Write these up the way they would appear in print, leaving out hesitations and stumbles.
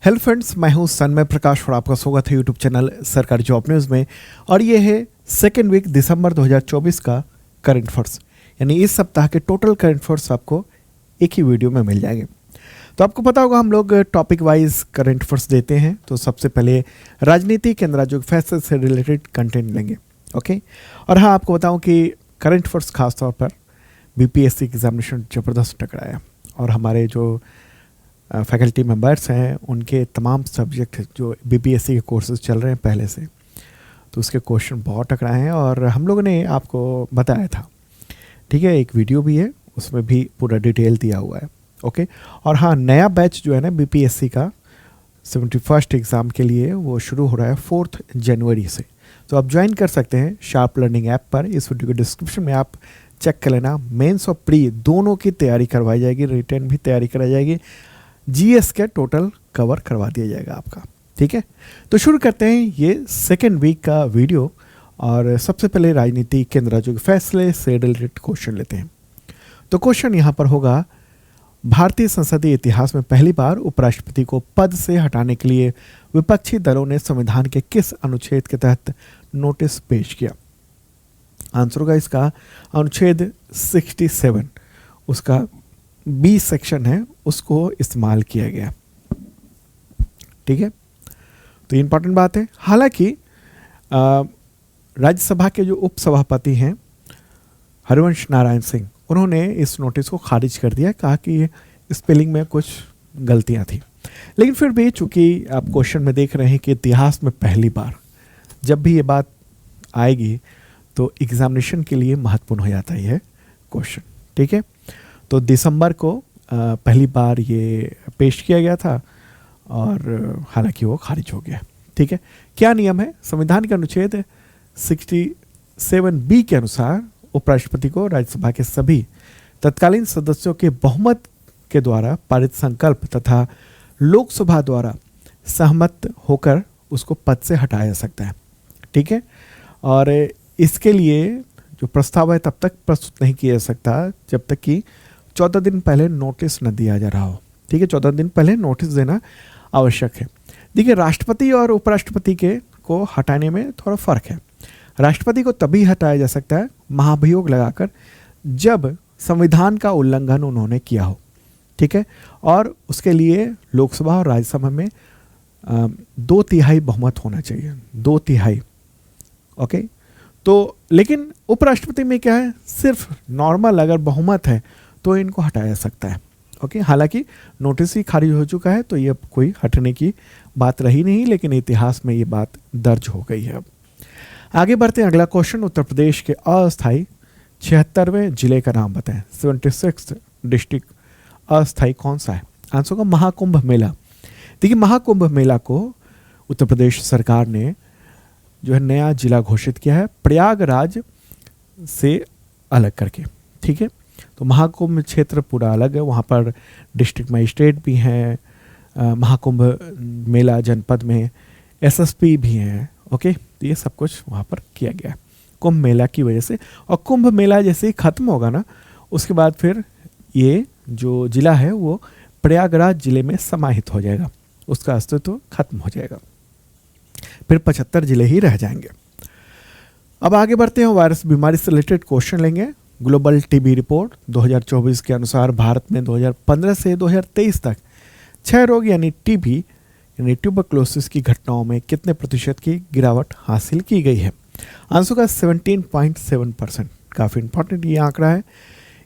Hello friends, मैं हूं सन्मय प्रकाश और आपका स्वागत है यूट्यूब चैनल सरकारी जॉब न्यूज़ में। और ये है सेकेंड वीक दिसंबर 2024 का करंट अफेयर्स, यानी इस सप्ताह के टोटल करंट अफेयर्स आपको एक ही वीडियो में मिल जाएंगे। तो आपको पता होगा हम लोग टॉपिक वाइज करंट अफेयर्स देते हैं। तो सबसे पहले राजनीति केंद्र राज्यों के फैसले से रिलेटेड कंटेंट लेंगे, ओके। और हाँ, आपको बताऊँ कि करंट अफेयर्स खासतौर पर बीपीएससी एग्जामिनेशन ज़बरदस्त टकराया और हमारे जो फैकल्टी मेंबर्स हैं उनके तमाम सब्जेक्ट जो बीपीएससी के कोर्सेज चल रहे हैं पहले से, तो उसके क्वेश्चन बहुत टकराए हैं और हम लोगों ने आपको बताया था, ठीक है। एक वीडियो भी है, उसमें भी पूरा डिटेल दिया हुआ है, ओके। और हाँ, नया बैच जो है ना बीपीएससी का 71st एग्ज़ाम के लिए वो शुरू हो रहा है 4 जनवरी से। तो आप ज्वाइन कर सकते हैं शार्प लर्निंग ऐप पर। इस वीडियो के डिस्क्रिप्शन में आप चेक कर लेना। मेंस और प्री दोनों की तैयारी करवाई जाएगी, रिटर्न भी तैयारी कराई जाएगी, जीएस के टोटल कवर करवा दिया जाएगा आपका, ठीक है। तो शुरू करते हैं ये सेकेंड वीक का वीडियो। और सबसे पहले राजनीति केंद्र राज्यों के फैसले से रिलेटेड क्वेश्चन लेते हैं। तो क्वेश्चन यहाँ पर होगा, भारतीय संसदीय इतिहास में पहली बार उपराष्ट्रपति को पद से हटाने के लिए विपक्षी दलों ने संविधान के किस अनुच्छेद के तहत नोटिस पेश किया? आंसर होगा इसका अनुच्छेद 67, उसका बी सेक्शन है, उसको इस्तेमाल किया गया, ठीक है। तो इंपॉर्टेंट बात है। हालांकि राज्यसभा के जो उपसभापति हैं हरिवंश नारायण सिंह, उन्होंने इस नोटिस को खारिज कर दिया, कहा कि स्पेलिंग में कुछ गलतियां थी। लेकिन फिर भी चूंकि आप क्वेश्चन में देख रहे हैं कि इतिहास में पहली बार जब भी ये बात आएगी तो एग्जामिनेशन के लिए महत्वपूर्ण हो जाता है ये क्वेश्चन, ठीक है। तो दिसंबर को पहली बार ये पेश किया गया था और हालांकि वो खारिज हो गया, ठीक है। क्या नियम है? संविधान के अनुच्छेद 67B के अनुसार उपराष्ट्रपति को राज्यसभा के सभी तत्कालीन सदस्यों के बहुमत के द्वारा पारित संकल्प तथा लोकसभा द्वारा सहमत होकर उसको पद से हटाया जा सकता है, ठीक है। और इसके लिए जो प्रस्ताव है तब तक प्रस्तुत नहीं किया जा सकता जब तक कि 14 दिन पहले नोटिस न दिया जा रहा हो, ठीक है। 14 दिन पहले नोटिस देना आवश्यक है। देखिए, राष्ट्रपति और उपराष्ट्रपति के को हटाने में थोड़ा फर्क है। राष्ट्रपति को तभी हटाया जा सकता है महाभियोग लगाकर जब संविधान का उल्लंघन उन्होंने किया हो, ठीक है। और उसके लिए लोकसभा और राज्यसभा में 2/3 बहुमत होना चाहिए, 2/3, ओके। तो लेकिन उपराष्ट्रपति में क्या है, सिर्फ नॉर्मल अगर बहुमत है तो इनको हटाया जा सकता है, ओके। हालांकि नोटिस ही खारिज हो चुका है तो ये कोई हटने की बात रही नहीं, लेकिन इतिहास में ये बात दर्ज हो गई है। अब आगे बढ़ते हैं। अगला क्वेश्चन, उत्तर प्रदेश के अस्थायी 76वें जिले का नाम बताएं। 76th डिस्ट्रिक्ट अस्थायी कौन सा है? आंसर होगा महाकुंभ मेला। देखिए, महाकुंभ मेला को उत्तर प्रदेश सरकार ने जो है नया जिला घोषित किया है, प्रयागराज से अलग करके, ठीक है। तो महाकुंभ क्षेत्र पूरा अलग है, वहाँ पर डिस्ट्रिक्ट मजिस्ट्रेट भी हैं, महाकुंभ मेला जनपद में एसएसपी भी हैं, ओके। तो ये सब कुछ वहाँ पर किया गया है कुंभ मेला की वजह से। और कुंभ मेला जैसे ही खत्म होगा ना, उसके बाद फिर ये जो जिला है वो प्रयागराज जिले में समाहित हो जाएगा, उसका अस्तित्व खत्म हो जाएगा, फिर 75 जिले ही रह जाएंगे। अब आगे बढ़ते हैं, वायरस बीमारी से रिलेटेड क्वेश्चन लेंगे। ग्लोबल टीबी रिपोर्ट 2024 के अनुसार भारत में 2015 से 2023 तक 6 रोग यानी टीबी यानी ट्यूबरक्लोसिस की घटनाओं में कितने प्रतिशत की गिरावट हासिल की गई है? आंसर का 17.7%। काफ़ी इंपॉर्टेंट ये आंकड़ा है।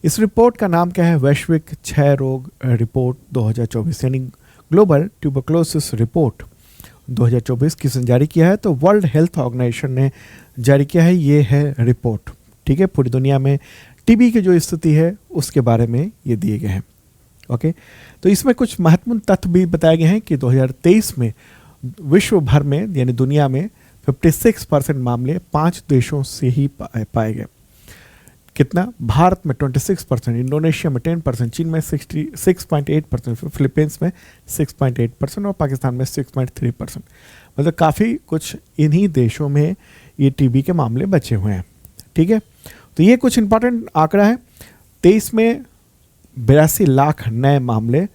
इस रिपोर्ट का नाम क्या है? वैश्विक 6 रोग रिपोर्ट 2024 यानी ग्लोबल ट्यूबरक्लोसिस रिपोर्ट 2024 किसने जारी किया है? तो वर्ल्ड हेल्थ ऑर्गेनाइजेशन ने जारी किया है। ये है रिपोर्ट, ठीक है। पूरी दुनिया में टीबी की जो स्थिति है उसके बारे में ये दिए गए हैं, ओके। तो इसमें कुछ महत्वपूर्ण तथ्य भी बताए गए हैं कि 2023 में विश्व भर में यानी दुनिया में 56% मामले 5 देशों से ही पाए गए। कितना? भारत में 26%, इंडोनेशिया में 10%, चीन में 6.8%, फिलीपींस में 6.8% और पाकिस्तान में 6.3%। मतलब काफ़ी कुछ इन्हीं देशों में ये टीबी के मामले बचे हुए हैं, ठीक है। तो ये कुछ इंपॉर्टेंट आंकड़ा है। 23 में 82 लाख नए मामले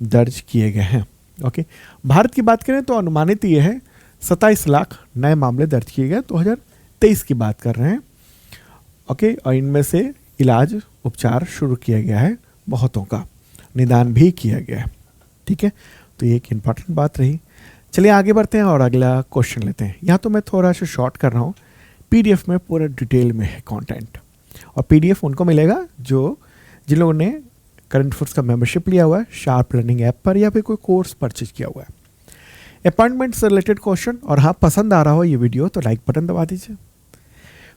दर्ज किए गए हैं, ओके, भारत की बात करें तो अनुमानित ये है 27 लाख नए मामले दर्ज किए गए, 2023 की बात कर रहे हैं। ओके, और इनमें से इलाज उपचार शुरू किया गया है, बहुतों का निदान भी किया गया है। ठीक है, तो ये एक इम्पॉर्टेंट बात रही। चलिए आगे बढ़ते हैं और अगला क्वेश्चन लेते हैं। यहाँ तो मैं थोड़ा सा शॉर्ट कर रहा हूँ, पीडीएफ में पूरा डिटेल में है कंटेंट, और पीडीएफ उनको मिलेगा जिन लोगों ने करंट अफेयर्स का मेंबरशिप लिया हुआ है शार्प लर्निंग ऐप पर, या फिर कोई कोर्स परचेज किया हुआ है। अपॉइंटमेंट से रिलेटेड क्वेश्चन, और हाँ पसंद आ रहा हो ये वीडियो तो लाइक बटन दबा दीजिए।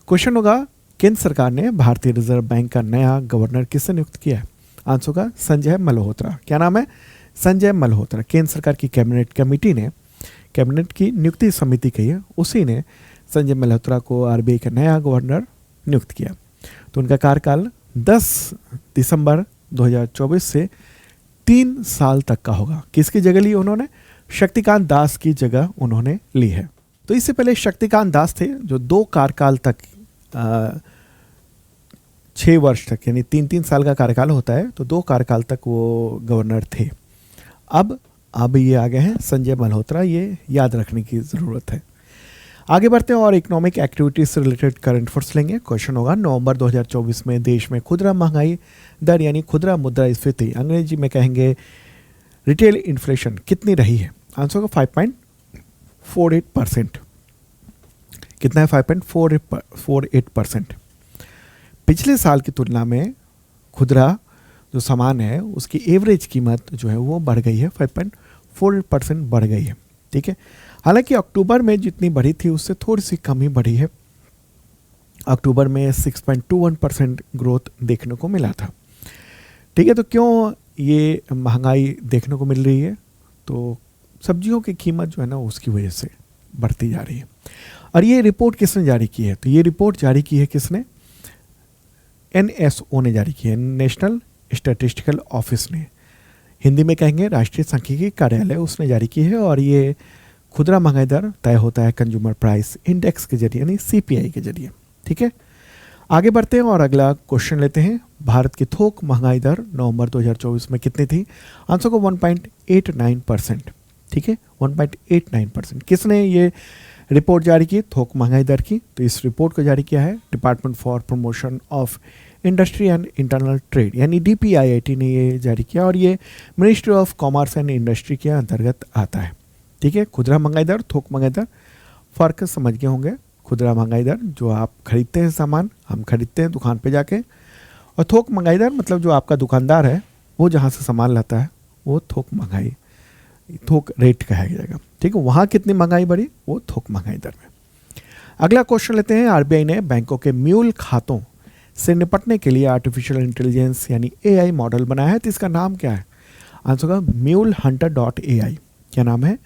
क्वेश्चन होगा, केंद्र सरकार ने भारतीय रिजर्व बैंक का नया गवर्नर किससे नियुक्त किया है? आंसर होगा संजय मल्होत्रा। क्या नाम है? संजय मल्होत्रा। केंद्र सरकार की कैबिनेट कमेटी ने, कैबिनेट की नियुक्ति समिति कही है, उसी ने संजय मल्होत्रा को आरबीआई का नया गवर्नर नियुक्त किया। तो उनका कार्यकाल 10 दिसंबर 2024 से 3 साल तक का होगा। किसकी जगह ली उन्होंने? शक्तिकांत दास की जगह उन्होंने ली है। तो इससे पहले शक्तिकांत दास थे जो 2 कार्यकाल तक 6 वर्ष तक, यानी 3-3 साल का कार्यकाल होता है, तो 2 कार्यकाल तक वो गवर्नर थे। अब ये आ गए हैं संजय मल्होत्रा, ये याद रखने की ज़रूरत है। आगे बढ़ते हैं और इकोनॉमिक एक्टिविटीज से रिलेटेड करंट अफेयर्स लेंगे। क्वेश्चन होगा, नवंबर 2024 में देश में खुदरा महंगाई दर यानी खुदरा मुद्रास्फीति, अंग्रेजी में कहेंगे रिटेल इन्फ्लेशन, कितनी रही है? आंसर होगा 5.48%। कितना है? 5.48%। पिछले साल की तुलना में खुदरा जो सामान है उसकी एवरेज कीमत जो है वो बढ़ गई है, 5.48% बढ़ गई है। ठीक है, हालांकि अक्टूबर में जितनी बढ़ी थी उससे थोड़ी सी कम ही बढ़ी है। अक्टूबर में 6.21% ग्रोथ देखने को मिला था। ठीक है, तो क्यों ये महंगाई देखने को मिल रही है? तो सब्जियों की कीमत जो है ना उसकी वजह से बढ़ती जा रही है। और ये रिपोर्ट किसने जारी की है? तो ये रिपोर्ट जारी की है किसने? NSO ने जारी की है, नेशनल स्टैटिस्टिकल ऑफिस ने, हिंदी में कहेंगे राष्ट्रीय सांख्यिकी कार्यालय, उसने जारी की है। और ये खुदरा महंगाई दर तय होता है कंज्यूमर प्राइस इंडेक्स के जरिए, यानी CPI के जरिए। ठीक है, आगे बढ़ते हैं और अगला क्वेश्चन लेते हैं। भारत की थोक महंगाई दर नवंबर 2024 में कितनी थी? आंसर को 1.89%। ठीक है, 1.89%। किसने ये रिपोर्ट जारी की थोक महंगाई दर की? तो इस रिपोर्ट को जारी किया है department for promotion of industry and internal trade, यानी DPIIT ने ये जारी किया, और ये ministry of commerce and industry के अंतर्गत आता है। ठीक है, खुदरा महंगाई दर, थोक महंगाई दर, फ़र्क समझ गए होंगे। खुदरा महंगाई दर जो आप खरीदते हैं सामान, हम खरीदते हैं दुकान पे जाके, और थोक महंगाई दर मतलब जो आपका दुकानदार है वो जहाँ से सामान लाता है वो थोक महंगाई, थोक रेट कहा जाएगा। ठीक है, वहाँ कितनी महंगाई बढ़ी? वो थोक महंगाई दर में। अगला क्वेश्चन लेते हैं। आरबीआई ने बैंकों के म्यूल खातों से निपटने के लिए आर्टिफिशियल इंटेलिजेंस यानी AI मॉडल बनाया है, तो इसका नाम क्या है? आंसर होगा MuleHunter.ai। क्या नाम है?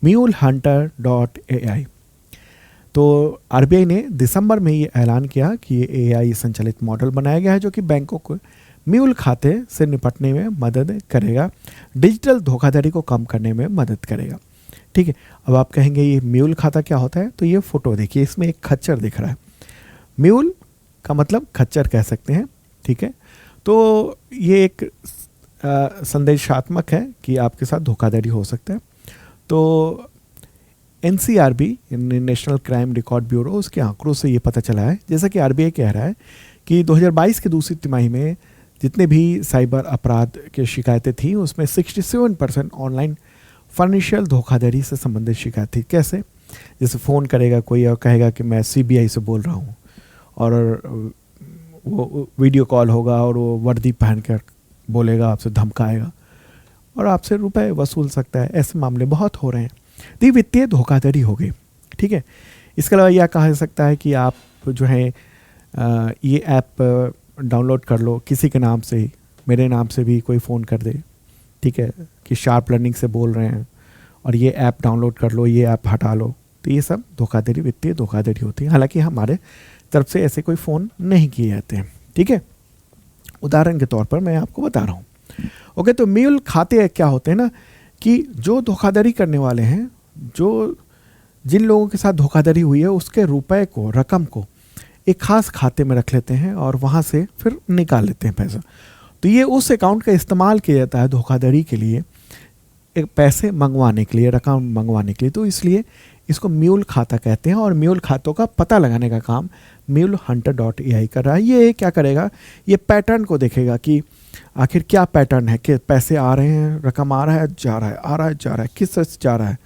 MuleHunter.ai। तो आरबीआई ने दिसंबर में ये ऐलान किया कि ये AI संचालित मॉडल बनाया गया है जो कि बैंकों को म्यूल खाते से निपटने में मदद करेगा, डिजिटल धोखाधड़ी को कम करने में मदद करेगा। ठीक है, अब आप कहेंगे ये म्यूल खाता क्या होता है? तो ये फोटो देखिए, इसमें एक खच्चर दिख रहा है। म्यूल का मतलब खच्चर कह सकते हैं। ठीक है, तो ये एक संदेशात्मक है कि आपके साथ धोखाधड़ी हो सकता है। तो NCRB national crime record bureau, उसके आंकड़ों से ये पता चला है, जैसा कि आरबीआई कह रहा है कि 2022 की दूसरी तिमाही में जितने भी साइबर अपराध की शिकायतें थी उसमें 67% ऑनलाइन फाइनेंशियल धोखाधड़ी से संबंधित शिकायत थी। कैसे? जैसे फ़ोन करेगा कोई और कहेगा कि मैं CBI से बोल रहा हूँ, और वो वीडियो कॉल होगा और वो वर्दी पहनकर बोलेगा, आपसे धमकाएगा और आपसे रुपए वसूल सकता है। ऐसे मामले बहुत हो रहे हैं। तो ये वित्तीय धोखाधड़ी हो गई। ठीक है, इसके अलावा यह कहा जा सकता है कि आप जो है ये ऐप डाउनलोड कर लो किसी के नाम से, मेरे नाम से भी कोई फ़ोन कर दे, ठीक है, कि शार्प लर्निंग से बोल रहे हैं और ये ऐप डाउनलोड कर लो, ये ऐप हटा लो। तो ये सब धोखाधड़ी, वित्तीय धोखाधड़ी होती है। हालांकि हमारे तरफ से ऐसे कोई फ़ोन नहीं किए जाते हैं। ठीक है, उदाहरण के तौर पर मैं आपको बता रहा हूँ। ओके, तो म्यूल खाते क्या होते हैं ना, कि जो धोखाधड़ी करने वाले हैं, जो जिन लोगों के साथ धोखाधड़ी हुई है उसके रुपए को, रकम को एक खास खाते में रख लेते हैं और वहाँ से फिर निकाल लेते हैं पैसा। तो ये उस अकाउंट का इस्तेमाल किया जाता है धोखाधड़ी के लिए एक पैसे मंगवाने के लिए, रकम मंगवाने के लिए। तो इसलिए इसको म्यूल खाता कहते हैं और म्यूल खातों का पता लगाने का काम mulehunter.ai कर रहा है। ये क्या करेगा, ये पैटर्न को देखेगा कि आखिर क्या पैटर्न है, कि पैसे आ रहे हैं, रकम आ रहा है, जा रहा है, आ रहा है, जा रहा है, किस तरह से जा रहा है,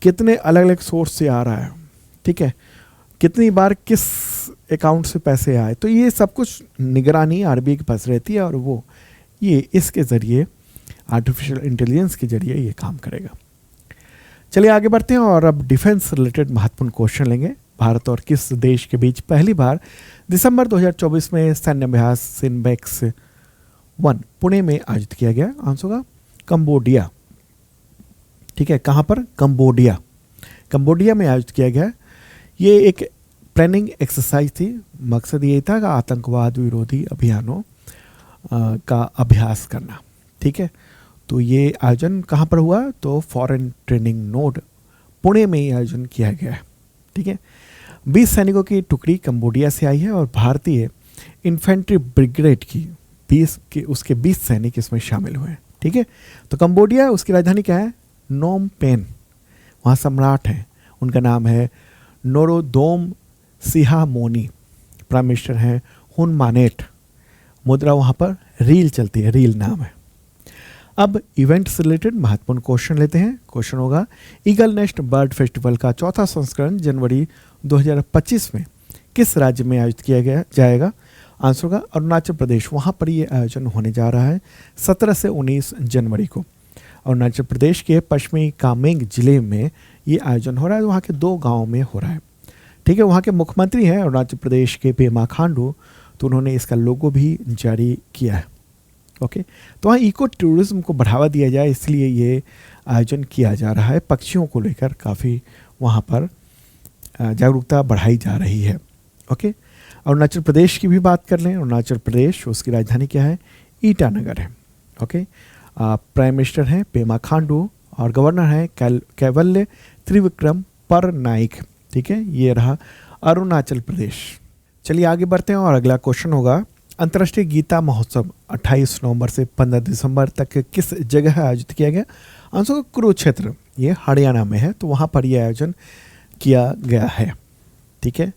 कितने अलग अलग सोर्स से आ रहा है, ठीक है, कितनी बार किस अकाउंट से पैसे आए। तो ये सब कुछ निगरानी आरबीआई के पास रहती है और वो ये इसके ज़रिए, आर्टिफिशियल इंटेलिजेंस के जरिए ये काम करेगा। चलिए आगे बढ़ते हैं और अब डिफेंस रिलेटेड महत्वपूर्ण क्वेश्चन लेंगे। भारत और किस देश के बीच पहली बार दिसंबर 2024 में सैन्य अभ्यास सिनबेक्स 1 पुणे में आयोजित किया गया? आंसर होगा कंबोडिया। ठीक है, कहाँ पर? कंबोडिया। कंबोडिया में आयोजित किया गया। ये एक प्लानिंग एक्सरसाइज थी। मकसद ये था कि आतंकवाद विरोधी अभियानों का अभ्यास करना। ठीक है, तो ये आयोजन कहाँ पर हुआ? तो फॉरेन ट्रेनिंग नोड पुणे में ही आयोजन किया गया है। ठीक है, 20 सैनिकों की टुकड़ी कंबोडिया से आई है और भारतीय इन्फेंट्री ब्रिगेड की उसके 20 सैनिक इसमें शामिल हुए हैं। ठीक है, तो कंबोडिया, उसकी राजधानी क्या है? Phnom Penh. वहाँ सम्राट हैं, उनका नाम है नोरोदोम सिहामोनी। प्राइम मिनिस्टर हैं हुन मानेट। मुद्रा वहाँ पर रील चलती है, रील नाम है। अब इवेंट से रिलेटेड महत्वपूर्ण क्वेश्चन लेते हैं। क्वेश्चन होगा, ईगल नेस्ट बर्ड फेस्टिवल का चौथा संस्करण जनवरी 2025 में किस राज्य में आयोजित किया जाएगा? आंसर होगा अरुणाचल प्रदेश। वहाँ पर ये आयोजन होने जा रहा है 17 से 19 जनवरी को। अरुणाचल प्रदेश के पश्चिमी कामेंग जिले में ये आयोजन हो रहा है। वहाँ के 2 गाँव में हो रहा है। ठीक है, वहाँ के मुख्यमंत्री हैं अरुणाचल प्रदेश के पेमा खांडू, तो उन्होंने इसका लोगो भी जारी किया है। ओके, तो वहाँ इको टूरिज्म को बढ़ावा दिया जाए इसलिए ये आयोजन किया जा रहा है। पक्षियों को लेकर काफ़ी वहाँ पर जागरूकता बढ़ाई जा रही है। ओके, अरुणाचल प्रदेश की भी बात कर लें। अरुणाचल प्रदेश, उसकी राजधानी क्या है? ईटानगर है। ओके, प्राइम मिनिस्टर हैं पेमा खांडू और गवर्नर हैं कैवल्य त्रिविक्रम परनाइक। ठीक है, ये रहा अरुणाचल प्रदेश। चलिए आगे बढ़ते हैं और अगला क्वेश्चन होगा, अंतर्राष्ट्रीय गीता महोत्सव 28 नवंबर से 15 दिसंबर तक किस जगह आयोजित किया गया? आंसर कुरुक्षेत्र, ये हरियाणा में है। तो वहाँ पर यह आयोजन किया गया है। ठीक है,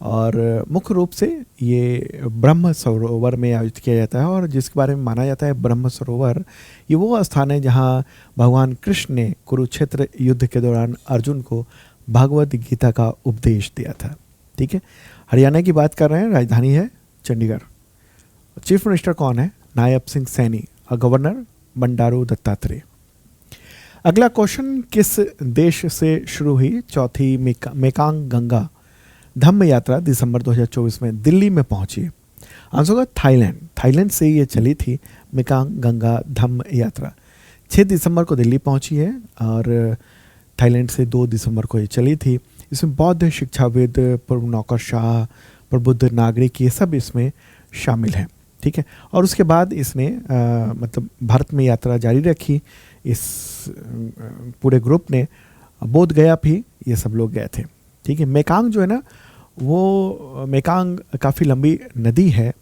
और मुख्य रूप से ये ब्रह्म सरोवर में आयोजित किया जाता है और जिसके बारे में माना जाता है ब्रह्म सरोवर ये वो स्थान है जहाँ भगवान कृष्ण ने कुरुक्षेत्र युद्ध के दौरान अर्जुन को भगवद गीता का उपदेश दिया था। ठीक है, हरियाणा की बात कर रहे हैं, राजधानी है चंडीगढ़। चीफ मिनिस्टर कौन है? नायब सिंह सैनी और गवर्नर बंडारू दत्तात्रेय। अगला क्वेश्चन, किस देश से शुरू हुई चौथी मेकांग गंगा धम्म यात्रा दिसंबर 2024 में दिल्ली में पहुंची? आंसर होगा थाईलैंड। थाईलैंड से ये चली थी मेकांग गंगा धम्म यात्रा। 6 दिसंबर को दिल्ली पहुंची है और थाईलैंड से 2 दिसंबर को ये चली थी। इसमें बौद्ध शिक्षाविद, पूर्व नौकरशाह, प्रबुद्ध नागरिक, ये सब इसमें शामिल हैं। ठीक है, और उसके बाद इसने मतलब भारत में यात्रा जारी रखी। इस पूरे ग्रुप ने बोध गया भी ये सब लोग गए थे। ठीक है, मेकांग जो है ना, वो मेकांग काफ़ी लंबी नदी है।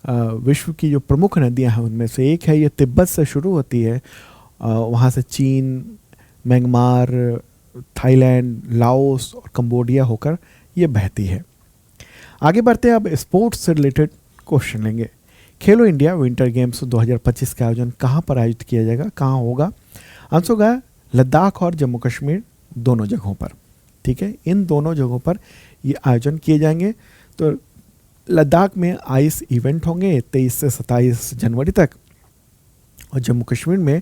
विश्व की जो प्रमुख नदियां हैं उनमें से एक है। ये तिब्बत से शुरू होती है, वहाँ से चीन, म्यांमार, थाईलैंड, लाओस और कंबोडिया होकर ये बहती है। आगे बढ़ते हैं, अब स्पोर्ट्स से रिलेटेड क्वेश्चन लेंगे। खेलो इंडिया विंटर गेम्स 2025 का आयोजन कहाँ पर आयोजित किया जाएगा? कहाँ होगा? आंसर होगा लद्दाख और जम्मू कश्मीर, दोनों जगहों पर। ठीक है, इन दोनों जगहों पर ये आयोजन किए जाएंगे। तो लद्दाख में आइस इवेंट होंगे 23 से 27 जनवरी तक और जम्मू कश्मीर में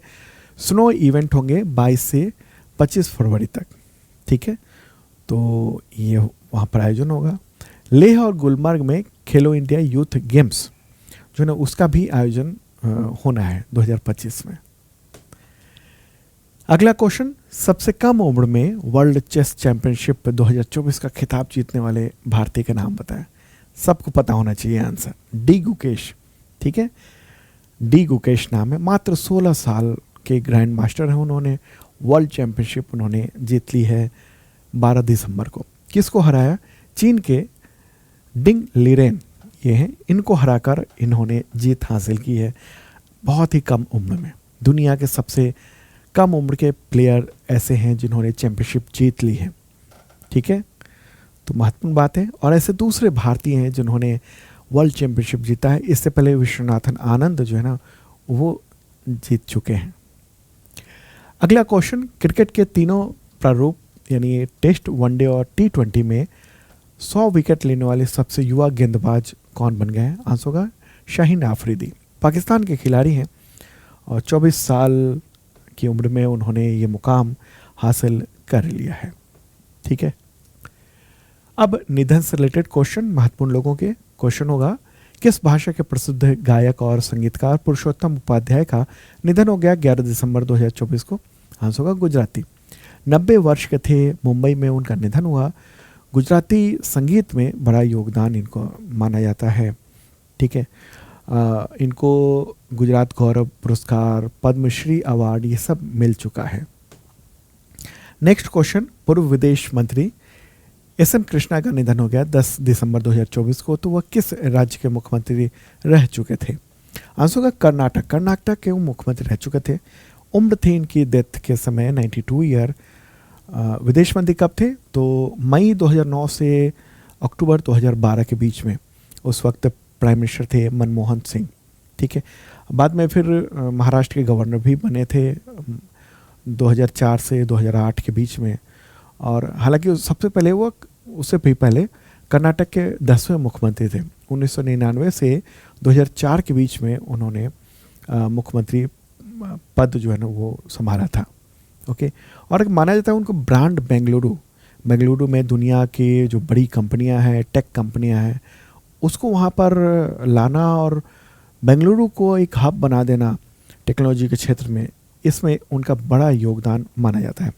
स्नो इवेंट होंगे 22 से 25 फरवरी तक। ठीक है, तो ये वहाँ पर आयोजन होगा। लेह और गुलमर्ग में खेलो इंडिया यूथ गेम्स जो है ना, उसका भी आयोजन होना है 2025 में। अगला क्वेश्चन, सबसे कम उम्र में वर्ल्ड चेस चैंपियनशिप 2024 का खिताब जीतने वाले भारतीय का नाम बताएं। सबको पता होना चाहिए आंसर, डी गुकेश। ठीक है, डी गुकेश नाम है। मात्र 16 साल के ग्रैंड मास्टर हैं। उन्होंने वर्ल्ड चैंपियनशिप उन्होंने जीत ली है 12 दिसंबर को। किसको हराया? चीन के डिंग लीरेन ये हैं, इनको हराकर इन्होंने जीत हासिल की है बहुत ही कम उम्र में। दुनिया के सबसे कम उम्र के प्लेयर ऐसे हैं जिन्होंने चैंपियनशिप जीत ली है, ठीक है, तो महत्वपूर्ण बात है। और ऐसे दूसरे भारतीय हैं जिन्होंने वर्ल्ड चैंपियनशिप जीता है। इससे पहले विश्वनाथन आनंद जो है ना वो जीत चुके हैं। अगला क्वेश्चन, क्रिकेट के तीनों प्रारूप यानी टेस्ट, वनडे और T20 में 100 विकेट लेने वाले सबसे युवा गेंदबाज कौन बन गए हैं? आंसर होगा शाहीन आफरीदी। पाकिस्तान के खिलाड़ी हैं और 24 साल की उम्र में उन्होंने ये मुकाम हासिल कर लिया है, ठीक है। अब निधन से रिलेटेड क्वेश्चन, महत्वपूर्ण लोगों के क्वेश्चन होगा, किस भाषा के प्रसिद्ध गायक और संगीतकार पुरुषोत्तम उपाध्याय का निधन हो गया 11 दिसंबर 2024 को? आंसर होगा गुजराती। 90 वर्ष के थे, मुंबई में उनका निधन हुआ। गुजराती संगीत में बड़ा योगदान इनको माना जाता है, ठीक है। इनको गुजरात गौरव पुरस्कार, पद्मश्री अवार्ड ये सब मिल चुका है। नेक्स्ट क्वेश्चन, पूर्व विदेश मंत्री SM कृष्णा का निधन हो गया 10 दिसंबर 2024 को, तो वह किस राज्य के मुख्यमंत्री रह चुके थे? आंसर होगा कर्नाटक। कर्नाटक के वो मुख्यमंत्री रह चुके थे। उम्र थी इनकी डेथ के समय 92 ईयर। विदेश मंत्री कब थे? तो मई 2009 से अक्टूबर 2012 के बीच में। उस वक्त प्राइम मिनिस्टर थे मनमोहन सिंह, ठीक है। बाद में फिर महाराष्ट्र के गवर्नर भी बने थे 2004 से 2008 के बीच में। और हालांकि सबसे पहले वो, उससे भी पहले कर्नाटक के 10वें मुख्यमंत्री थे। 1999 से 2004 के बीच में उन्होंने मुख्यमंत्री पद जो है ना वो संभाला था, ओके। और माना जाता है उनको ब्रांड बेंगलुरु में दुनिया के जो बड़ी कंपनियां हैं, टेक कंपनियां हैं, उसको वहाँ पर लाना और बेंगलुरु को एक हब बना देना टेक्नोलॉजी के क्षेत्र में, इसमें उनका बड़ा योगदान माना जाता है।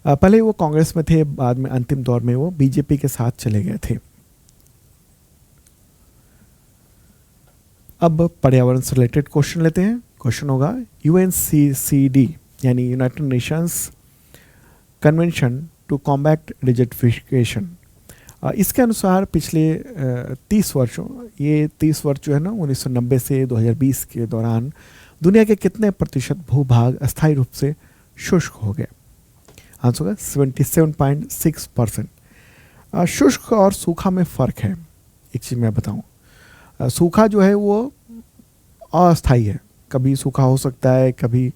पहले वो कांग्रेस में थे, बाद में अंतिम दौर में वो बीजेपी के साथ चले गए थे। अब पर्यावरण से रिलेटेड क्वेश्चन लेते हैं। क्वेश्चन होगा, UNCCD यानी United Nations Convention to Combat Desertification, इसके अनुसार पिछले 30 वर्षों, ये 30 वर्ष जो है ना 1990 से 2020 के दौरान दुनिया के कितने प्रतिशत भूभाग अस्थायी रूप से शुष्क हो गए? आंसर होगा 77.6%। शुष्क और सूखा में फ़र्क है। एक चीज़ मैं बताऊं, सूखा जो है वो अस्थायी है, कभी सूखा हो सकता है, कभी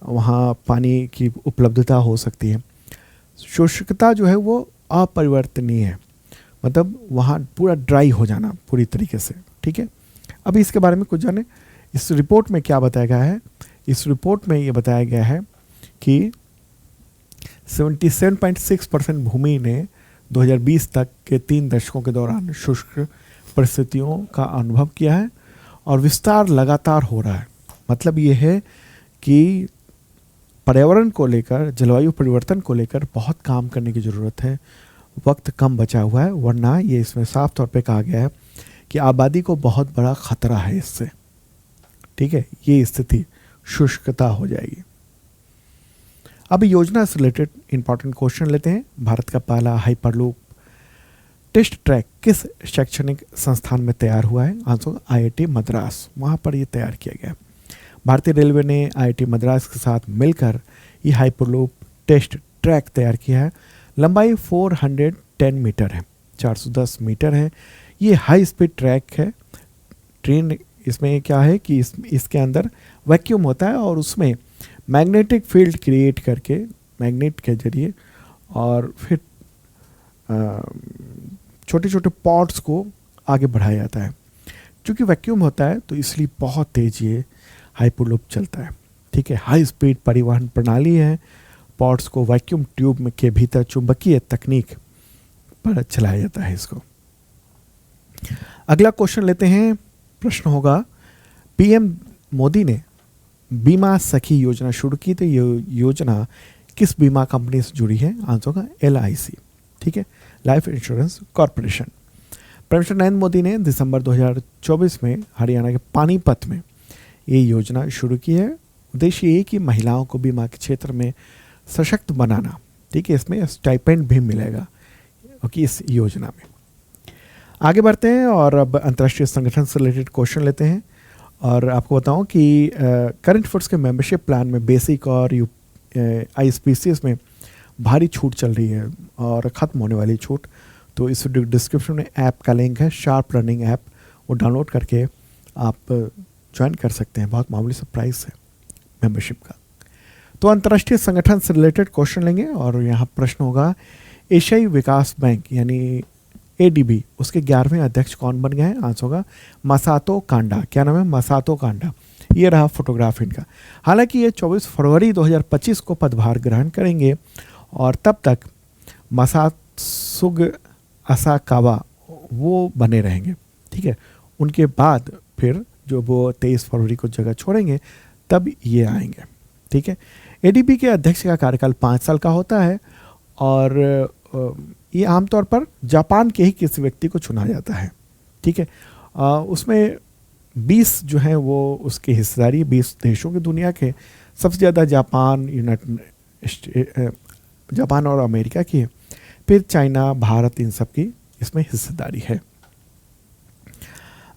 वहाँ पानी की उपलब्धता हो सकती है। शुष्कता जो है वो अपरिवर्तनीय है, मतलब वहाँ पूरा ड्राई हो जाना पूरी तरीके से, ठीक है। अभी इसके बारे में कुछ जाने, इस रिपोर्ट में क्या बताया गया है? इस रिपोर्ट में ये बताया गया है कि 77.6% भूमि ने 2020 तक के 3 दशकों के दौरान शुष्क परिस्थितियों का अनुभव किया है और विस्तार लगातार हो रहा है। मतलब ये है कि पर्यावरण को लेकर, जलवायु परिवर्तन को लेकर बहुत काम करने की ज़रूरत है। वक्त कम बचा हुआ है, वरना ये इसमें साफ तौर पे कहा गया है कि आबादी को बहुत बड़ा खतरा है इससे, ठीक है। ये स्थिति शुष्कता हो जाएगी। अब योजना से रिलेटेड इंपॉर्टेंट क्वेश्चन लेते हैं। भारत का पहला हाइपरलूप टेस्ट ट्रैक किस शैक्षणिक संस्थान में तैयार हुआ है? आंसर IIT मद्रास, वहाँ पर ये तैयार किया गया। भारतीय रेलवे ने IIT मद्रास के साथ मिलकर ये हाइपरलूप टेस्ट ट्रैक तैयार किया है। लंबाई 410 मीटर है, 410 मीटर है। ये हाई स्पीड ट्रैक है। ट्रेन, इसमें क्या है कि इसके अंदर वैक्यूम होता है और उसमें मैग्नेटिक फील्ड क्रिएट करके, मैग्नेट के जरिए, और फिर छोटे छोटे पॉट्स को आगे बढ़ाया जाता है। क्योंकि वैक्यूम होता है तो इसलिए बहुत तेज ये हाइपरलूप चलता है, ठीक है। हाई स्पीड परिवहन प्रणाली है। पॉट्स को वैक्यूम ट्यूब में के भीतर चुंबकीय तकनीक पर चलाया जाता है इसको। अगला क्वेश्चन लेते हैं। प्रश्न होगा, PM मोदी ने बीमा सखी योजना शुरू की, तो ये योजना किस बीमा कंपनी से जुड़ी है? आंसर होगा LIC, ठीक है, life insurance corporation. Prime minister Narendra Modi ने दिसंबर 2024 में हरियाणा के पानीपत में ये योजना शुरू की है। उद्देश्य ये कि महिलाओं को बीमा के क्षेत्र में सशक्त बनाना, ठीक है। इसमें स्टाइपेंड भी मिलेगा कि इस योजना में। आगे बढ़ते हैं और अब अंतर्राष्ट्रीय संगठन से रिलेटेड क्वेश्चन लेते हैं। और आपको बताऊं कि करंट फूड्स के मेंबरशिप प्लान में बेसिक और आईएसपीसीएस में भारी छूट चल रही है और ख़त्म होने वाली छूट। तो इस डिस्क्रिप्शन में ऐप का लिंक है, शार्प रनिंग ऐप, वो डाउनलोड करके आप ज्वाइन कर सकते हैं। बहुत मामूली सा प्राइस है मेंबरशिप का। तो अंतर्राष्ट्रीय संगठन से रिलेटेड क्वेश्चन लेंगे और यहाँ प्रश्न होगा, एशियाई विकास बैंक यानी एडीबी, उसके 11वें अध्यक्ष कौन बन गए हैं? आंसर होगा मसातो कांडा। क्या नाम है? मसातो कांडा। ये रहा फोटोग्राफ इनका। हालांकि ये 24 फरवरी 2025 को पदभार ग्रहण करेंगे और तब तक मसात्सुग असाकावा वो बने रहेंगे। ठीक है, उनके बाद फिर जो वो 23 फरवरी को जगह छोड़ेंगे तब ये आएंगे। ठीक है, एडीबी के अध्यक्ष का कार्यकाल 5 साल का होता है और ये आमतौर पर जापान के ही किसी व्यक्ति को चुना जाता है। ठीक है, उसमें 20 जो हैं वो उसकी हिस्सेदारी 20 देशों की दुनिया के, सबसे ज़्यादा जापान और अमेरिका की है, फिर चाइना, भारत, इन सब की इसमें हिस्सेदारी है।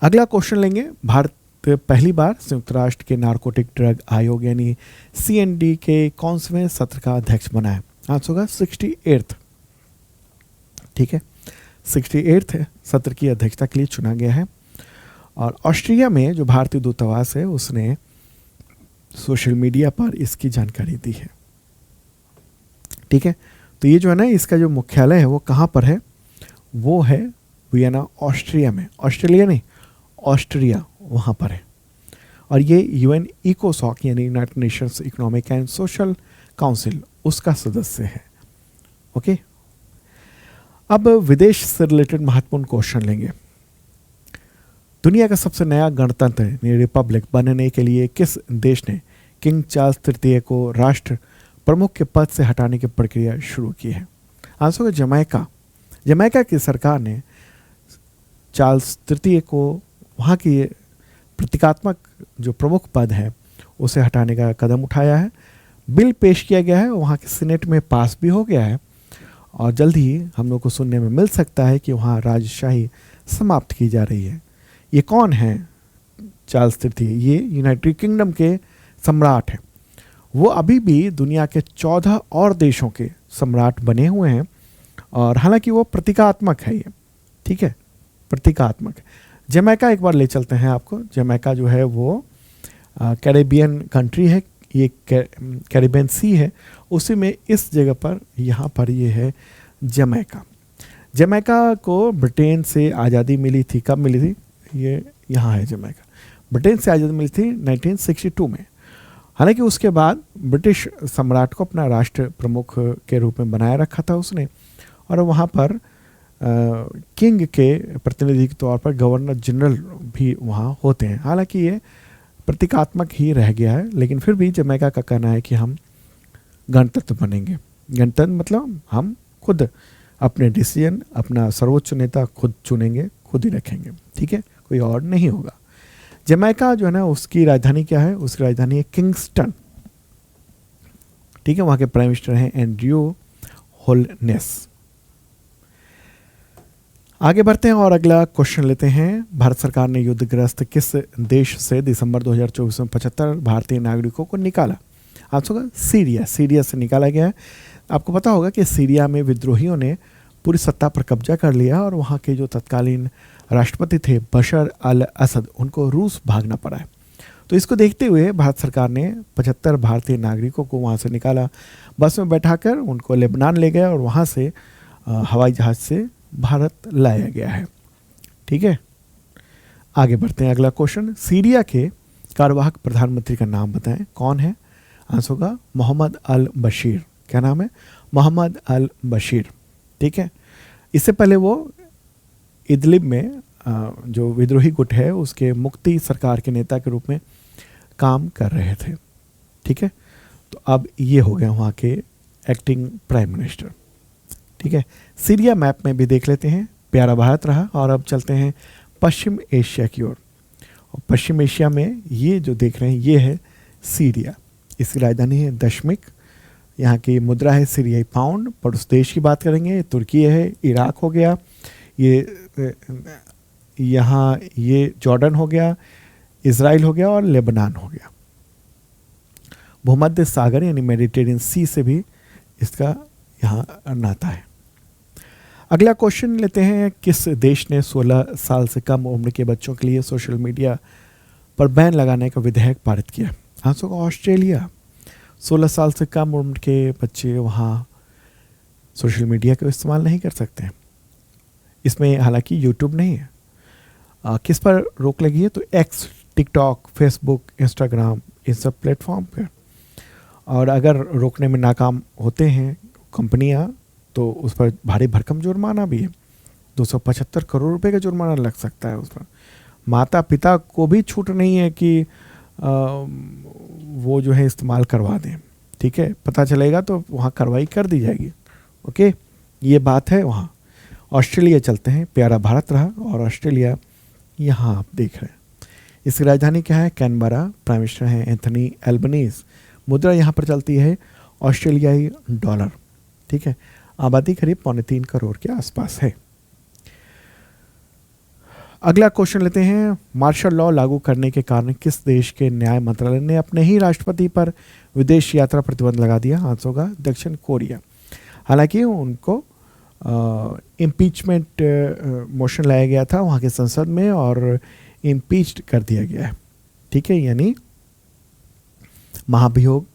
अगला क्वेश्चन लेंगे, भारत पहली बार संयुक्त राष्ट्र के नारकोटिक ड्रग आयोग यानी CND के कौनसवें सत्र का अध्यक्ष बना है? आंसर होगा 68th। ठीक है, 68th सत्र की अध्यक्षता के लिए चुना गया है। और ऑस्ट्रिया में जो भारतीय दूतावास है उसने सोशल मीडिया पर इसकी जानकारी दी है। ठीक है, तो ये जो है ना, इसका जो मुख्यालय है वो कहाँ पर है? वो है वियना, ऑस्ट्रिया में। ऑस्ट्रेलिया नहीं, ऑस्ट्रिया, वहाँ पर है। और ये UN इकोसॉक यानी United Nations economic and social council, उसका सदस्य है। ओके, अब विदेश से रिलेटेड महत्वपूर्ण क्वेश्चन लेंगे। दुनिया का सबसे नया गणतंत्र यानी रिपब्लिक बनने के लिए किस देश ने किंग चार्ल्स तृतीय को राष्ट्र प्रमुख के पद से हटाने की प्रक्रिया शुरू की है? आंसर है जमैका। जमैका की सरकार ने चार्ल्स तृतीय को वहाँ की प्रतीकात्मक जो प्रमुख पद है उसे हटाने का कदम उठाया है। बिल पेश किया गया है, वहाँ के सीनेट में पास भी हो गया है और जल्द ही हम लोग को सुनने में मिल सकता है कि वहाँ राजशाही समाप्त की जा रही है। ये कौन है चार्ल्स तृतीय? ये यूनाइटेड किंगडम के सम्राट हैं। वो अभी भी दुनिया के 14 और देशों के सम्राट बने हुए हैं और हालांकि वो प्रतीकात्मक है ये। ठीक है, प्रतीकात्मक। जमैका एक बार ले चलते हैं आपको। जमैका जो है वो कैरेबियन कंट्री है, ये कैरेबियन सी है, उसी में इस जगह पर यहाँ पर ये है जमैका। जमैका को ब्रिटेन से आज़ादी मिली थी। कब मिली थी? ये यहाँ है जमैका। ब्रिटेन से आज़ादी मिली थी 1962 में। हालांकि उसके बाद ब्रिटिश सम्राट को अपना राष्ट्र प्रमुख के रूप में बनाए रखा था उसने, और वहाँ पर किंग के प्रतिनिधि के तौर पर गवर्नर जनरल भी वहाँ होते हैं। हालांकि ये प्रतीकात्मक ही रह गया है, लेकिन फिर भी जमैका का कहना है कि हम गणतंत्र बनेंगे। गणतंत्र मतलब हम खुद अपने डिसीजन, अपना सर्वोच्च नेता खुद चुनेंगे, खुद ही रखेंगे। ठीक है, कोई और नहीं होगा। जमैका जो है ना, उसकी राजधानी क्या है? उसकी राजधानी है किंगस्टन। ठीक है, वहाँ के प्राइम मिनिस्टर हैं एंड्रयू होलनेस। आगे बढ़ते हैं और अगला क्वेश्चन लेते हैं। भारत सरकार ने युद्धग्रस्त किस देश से दिसंबर 2024 में 75 भारतीय नागरिकों को निकाला? आंसर होगा सीरिया। सीरिया से निकाला गया है। आपको पता होगा कि सीरिया में विद्रोहियों ने पूरी सत्ता पर कब्जा कर लिया और वहाँ के जो तत्कालीन राष्ट्रपति थे बशर अल असद, उनको रूस भागना पड़ा है। तो इसको देखते हुए भारत सरकार ने 75 भारतीय नागरिकों को वहाँ से निकाला, बस में बैठाकर उनको लेबनान ले गया और वहाँ से हवाई जहाज़ से भारत लाया गया है। ठीक है, आगे बढ़ते हैं। अगला क्वेश्चन, सीरिया के कार्यवाहक प्रधानमंत्री का नाम बताएं, कौन है? आंसर होगा मोहम्मद अल बशीर। क्या नाम है? मोहम्मद अल बशीर। ठीक है, इससे पहले वो इदलिब में जो विद्रोही गुट है उसके मुक्ति सरकार के नेता के रूप में काम कर रहे थे। ठीक है, तो अब ये हो गए वहाँ के एक्टिंग प्राइम मिनिस्टर। ठीक है, सीरिया मैप में भी देख लेते हैं, प्यारा भारत रहा। और अब चलते हैं पश्चिम एशिया की ओर। और पश्चिम एशिया में ये जो देख रहे हैं ये है सीरिया। इसकी राजधानी है दशमिक। यहाँ की मुद्रा है सीरियाई पाउंड। पड़ोस देश की बात करेंगे, तुर्की है, इराक हो गया, ये यहाँ ये जॉर्डन हो गया, इज़राइल हो गया और लेबनान हो गया। भूमध्य सागर यानी मेडिटेरियन सी से भी इसका यहाँ नाता है। अगला क्वेश्चन लेते हैं, किस देश ने 16 साल से कम उम्र के बच्चों के लिए सोशल मीडिया पर बैन लगाने का विधेयक पारित किया? आंसर होगा ऑस्ट्रेलिया। 16 साल से कम उम्र के बच्चे वहाँ सोशल मीडिया का इस्तेमाल नहीं कर सकते। इसमें हालांकि यूट्यूब नहीं है। किस पर रोक लगी है? तो एक्स, टिकटॉक, फेसबुक, इंस्टाग्राम, इन सब प्लेटफॉर्म पर। और अगर रोकने में नाकाम होते हैं कंपनियां तो उस पर भारी भरकम जुर्माना भी है। 275 करोड़ रुपए का जुर्माना लग सकता है उस पर। माता पिता को भी छूट नहीं है कि वो जो है इस्तेमाल करवा दें। ठीक है, पता चलेगा तो वहाँ कार्रवाई कर दी जाएगी। ओके, ये बात है वहाँ। ऑस्ट्रेलिया चलते हैं, प्यारा भारत रहा और ऑस्ट्रेलिया यहाँ आप देख रहे हैं। इसकी राजधानी क्या है? कैनबरा। प्राइम मिनिस्टर हैं एंथनी एल्बनीज। मुद्रा यहाँ पर चलती है ऑस्ट्रेलियाई डॉलर। ठीक है, आबादी करीब 3.25 करोड़ के आसपास है। अगला क्वेश्चन लेते हैं, मार्शल लॉ लागू करने के कारण किस देश के न्याय मंत्रालय ने अपने ही राष्ट्रपति पर विदेश यात्रा प्रतिबंध लगा दिया? आंसर होगा दक्षिण कोरिया। हालांकि उनको इम्पीचमेंट मोशन लाया गया था वहाँ के संसद में और इम्पीच्ड कर दिया गया है। ठीक है, यानी महाभियोग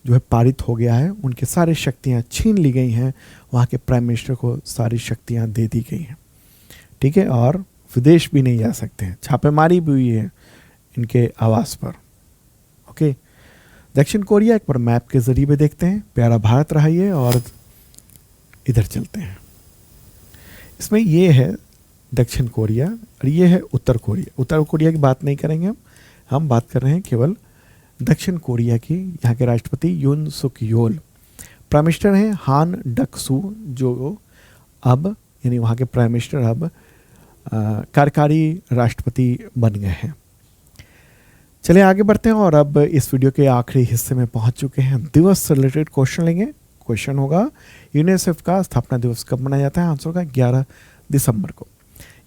जो है पारित हो गया है। उनके सारी शक्तियाँ छीन ली गई हैं, वहाँ के प्राइम मिनिस्टर को सारी शक्तियाँ दे दी गई हैं। ठीक है, और विदेश भी नहीं जा सकते हैं। छापेमारी भी हुई है इनके आवास पर। ओके, दक्षिण कोरिया एक बार मैप के जरिए भी देखते हैं। प्यारा भारत रहा ये, और इधर चलते हैं। इसमें ये है दक्षिण कोरिया और ये है उत्तर कोरिया। उत्तर कोरिया की बात नहीं करेंगे हम बात कर रहे हैं केवल दक्षिण कोरिया की। यहाँ के राष्ट्रपति यून सुक योल। प्राइम मिनिस्टर हैं हान डक सू, जो अब यानी वहाँ के प्राइम मिनिस्टर अब कार्यकारी राष्ट्रपति बन गए हैं। चलिए आगे बढ़ते हैं और अब इस वीडियो के आखिरी हिस्से में पहुंच चुके हैं। दिवस से रिलेटेड क्वेश्चन लेंगे। क्वेश्चन होगा, यूनिसेफ का स्थापना दिवस कब मनाया जाता है? आंसर होगा 11 दिसंबर को।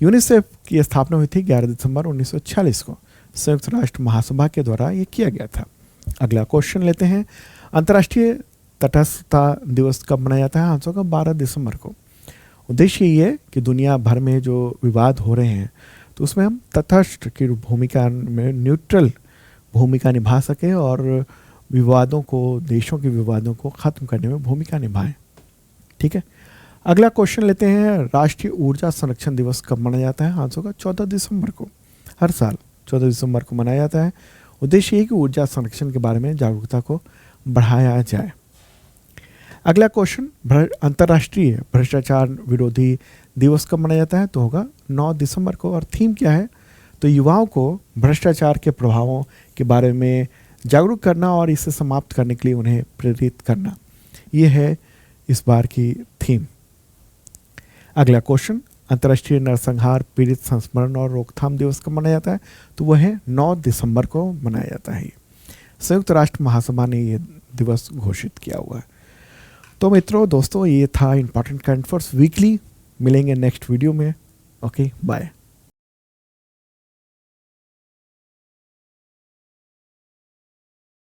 यूनिसेफ की स्थापना हुई थी 11 दिसंबर 1946 को। संयुक्त राष्ट्र महासभा के द्वारा ये किया गया था। अगला क्वेश्चन लेते हैं, अंतर्राष्ट्रीय तटस्थता दिवस कब मनाया जाता है? आंसर होगा 12 दिसंबर को। उद्देश्य ये है कि दुनिया भर में जो विवाद हो रहे हैं तो उसमें हम तटस्थ की भूमिका में न्यूट्रल भूमिका निभा सकें और विवादों को, देशों के विवादों को ख़त्म करने में भूमिका निभाएं। ठीक है, अगला क्वेश्चन लेते हैं, राष्ट्रीय ऊर्जा संरक्षण दिवस कब मनाया जाता है? आंसर होगा 14 दिसंबर को। हर साल 14 दिसंबर को मनाया जाता है। उद्देश्य ये है कि ऊर्जा संरक्षण के बारे में जागरूकता को बढ़ाया जाए। अगला क्वेश्चन, अंतर्राष्ट्रीय भ्रष्टाचार विरोधी दिवस कब मनाया जाता है? तो होगा 9 दिसंबर को। और थीम क्या है? तो युवाओं को भ्रष्टाचार के प्रभावों के बारे में जागरूक करना और इसे समाप्त करने के लिए उन्हें प्रेरित करना, ये है इस बार की थीम। अगला क्वेश्चन, अंतर्राष्ट्रीय नरसंहार पीड़ित संस्मरण और रोकथाम दिवस कब मनाया जाता है? तो वह है 9 दिसंबर को मनाया जाता है। संयुक्त राष्ट्र महासभा ने ये दिवस घोषित किया हुआ है। तो मित्रों, दोस्तों, ये था इंपॉर्टेंट करंट अफेयर्स वीकली। मिलेंगे नेक्स्ट वीडियो में। Okay, bye.